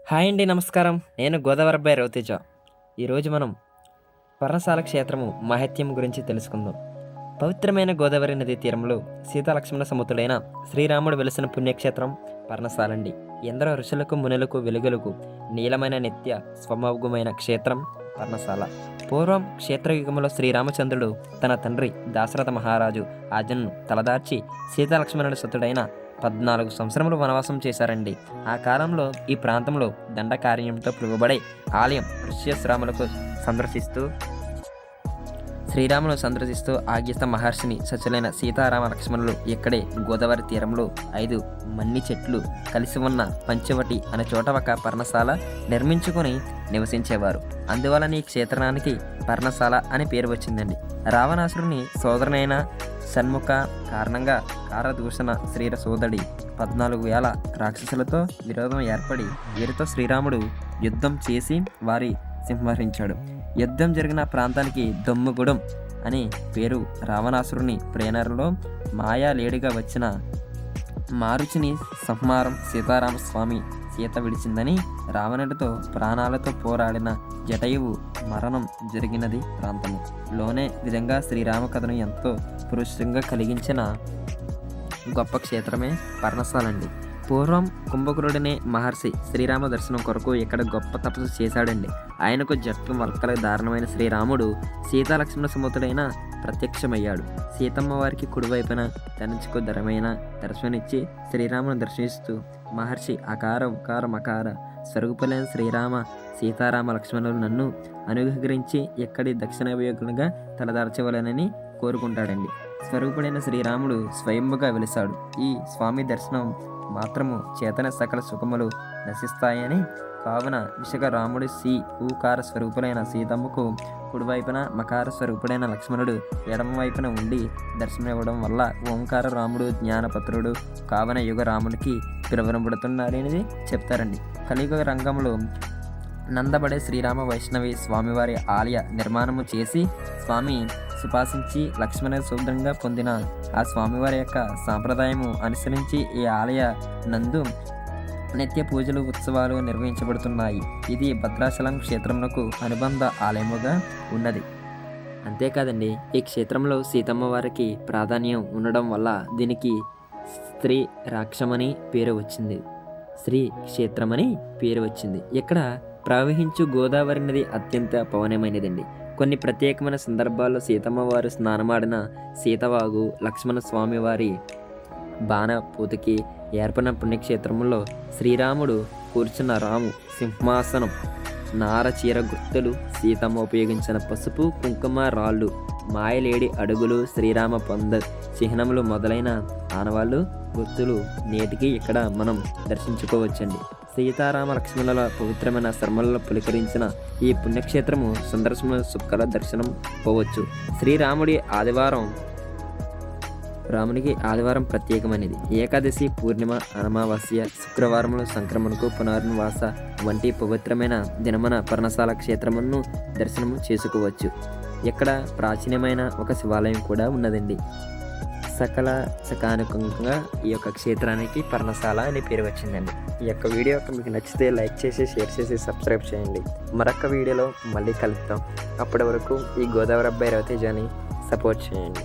Hi అండి, నమస్కారం. నేను గోదావరి అబ్బాయి రవితేజ. ఈరోజు మనం పర్ణశాల క్షేత్రము మహత్యం గురించి తెలుసుకుందాం. పవిత్రమైన గోదావరి నదీ తీరంలో సీతాలక్ష్మణ సమతులైన శ్రీరాముడు వెలిసిన పుణ్యక్షేత్రం పర్ణశాలండి. ఎందరో ఋషులకు మునులకు వెలుగులకు నీలమైన నిత్య స్వమౌగమైన క్షేత్రం పర్ణశాల. పూర్వం క్షేత్రయుగంలో శ్రీరామచంద్రుడు తన తండ్రి దాశరథ మహారాజు ఆజ్ఞను తలదార్చి సీతాలక్ష్మణుడి సుతుడైన 14 సంవత్సరములు వనవాసం చేశారండి. ఆ కాలంలో ఈ ప్రాంతంలో దండకార్యంతో పిలువబడే ఆలయం శ్రీరామును సందర్శిస్తూ ఆగ్యస్త మహర్షిని సచులైన సీతారామ లక్ష్మణులు ఇక్కడే గోదావరి తీరంలో 5 మన్ని చెట్లు కలిసి ఉన్న పంచవటి అనే చోట ఒక పర్ణశాల నిర్మించుకొని నివసించేవారు. అందువలన ఈ క్షేత్రానికి పర్ణశాల అని పేరు వచ్చిందండి. రావణాసురుని సోదరునైన షణ్ముఖ కారణంగా కారదూషణ శ్రీర సోదడి 14,000 రాక్షసులతో విరోధం ఏర్పడి వీరితో శ్రీరాముడు యుద్ధం చేసి వారి సంహరించాడు. యుద్ధం జరిగిన ప్రాంతానికి దొమ్ముగూడెం అని పేరు. రావణాసురుని ప్రేరణలో మాయా లేడిగా వచ్చిన మారుచిని సంహారం సీతారామస్వామి సీత విడిచిందని రావణుడితో ప్రాణాలతో పోరాడిన జటయువు మరణం జరిగినది ప్రాంతము లోనే విధంగా శ్రీరామ కథను ఎంతో పురుషంగా కలిగించిన గొప్ప క్షేత్రమే పర్ణశాలండి. పూర్వం కుంభకరుడనే మహర్షి శ్రీరామ దర్శనం కొరకు ఇక్కడ గొప్ప తపస్సు చేశాడండి. ఆయనకు జట్టు వల్కల దారుణమైన శ్రీరాముడు సీతాలక్ష్మణ సమతుడైన ప్రత్యక్షమయ్యాడు. సీతమ్మ వారికి కుడివైపున తనచుకు ధరమైన దర్శనమిచ్చి శ్రీరామును దర్శిస్తూ మహర్షి అకార ఉకార మకార స్వరూపులైన శ్రీరామ సీతారామ లక్ష్మణులు నన్ను అనుగ్రహించి ఎక్కడి దక్షిణాభియోగులుగా తలదార్చవలనని కోరుకుంటాడండి. స్వరూపుడైన శ్రీరాముడు స్వయంగా వెలిశాడు. ఈ స్వామి దర్శనం మాత్రము చేతన సకల సుఖములు నశిస్తాయని కావున విషక రాముడు ఊకార స్వరూపులైన సీతమ్మకు కుడివైపున మకార స్వరూపుడైన లక్ష్మణుడు ఎడమ వైపున ఉండి దర్శనమివ్వడం వల్ల ఓంకార రాముడు జ్ఞానపత్రుడు కావున యుగ రాముడికి పిలువనబడుతున్నారనేది చెప్తారండి. కలియుగ రంగంలో నందబడే శ్రీరామ వైష్ణవి స్వామివారి ఆలయ నిర్మాణము చేసి స్వామి సుపాసించి లక్ష్మణ సూద్రంగా పొందిన ఆ స్వామివారి యొక్క సాంప్రదాయము అనుసరించి ఈ ఆలయ నందు నిత్య పూజలు ఉత్సవాలు నిర్వహించబడుతున్నాయి. ఇది భద్రాచలం క్షేత్రమునకు అనుబంధ ఆలయముగా ఉన్నది. అంతేకాదండి, ఈ క్షేత్రంలో సీతమ్మ వారికి ప్రాధాన్యం ఉండడం వల్ల దీనికి స్త్రీ రాక్షమని పేరు వచ్చింది. శ్రీ క్షేత్రమని పేరు వచ్చింది. ఇక్కడ ప్రవహించు గోదావరి నది అత్యంత పవనమైనదండి. కొన్ని ప్రత్యేకమైన సందర్భాల్లో సీతమ్మ వారు స్నానమాడిన సీతవాగు లక్ష్మణ స్వామి వారి బాణపూతికి ఏర్పడిన పుణ్యక్షేత్రంలో శ్రీరాముడు కూర్చున్న రాము సింహాసనం నారచీర గుర్తులు సీతమ్మ ఉపయోగించిన పసుపు కుంకుమ రాళ్ళు మాయలేడి అడుగులు శ్రీరామ పొంద చిహ్నములు మొదలైన ఆనవాళ్ళు గుర్తులు నేటికి ఇక్కడ మనం దర్శించుకోవచ్చండి. సీతారామ లక్ష్మణుల పవిత్రమైన శర్మలలో పులకరించిన ఈ పుణ్యక్షేత్రము సందర్శన సుక్కల దర్శనం పోవచ్చు. రామునికి ఆదివారం ప్రత్యేకమైనది. ఏకాదశి, పూర్ణిమ, అమావాస్య, శుక్రవారములు, సంక్రమణకు, పునర్వాస వంటి పవిత్రమైన దినమున పర్ణశాల క్షేత్రమును దర్శనము చేసుకోవచ్చు. ఇక్కడ ప్రాచీనమైన ఒక శివాలయం కూడా ఉన్నదండి. సకల సకానుకంగా ఈ యొక్క క్షేత్రానికి పర్ణశాల అని పేరు వచ్చిందండి. ఈ యొక్క వీడియో మీకు నచ్చితే లైక్ చేసి షేర్ చేసి సబ్స్క్రైబ్ చేయండి. మరొక వీడియోలో మళ్ళీ కలుద్దాం. అప్పటి వరకు ఈ గోదావరి అబ్బాయి రవితేజని సపోర్ట్ చేయండి.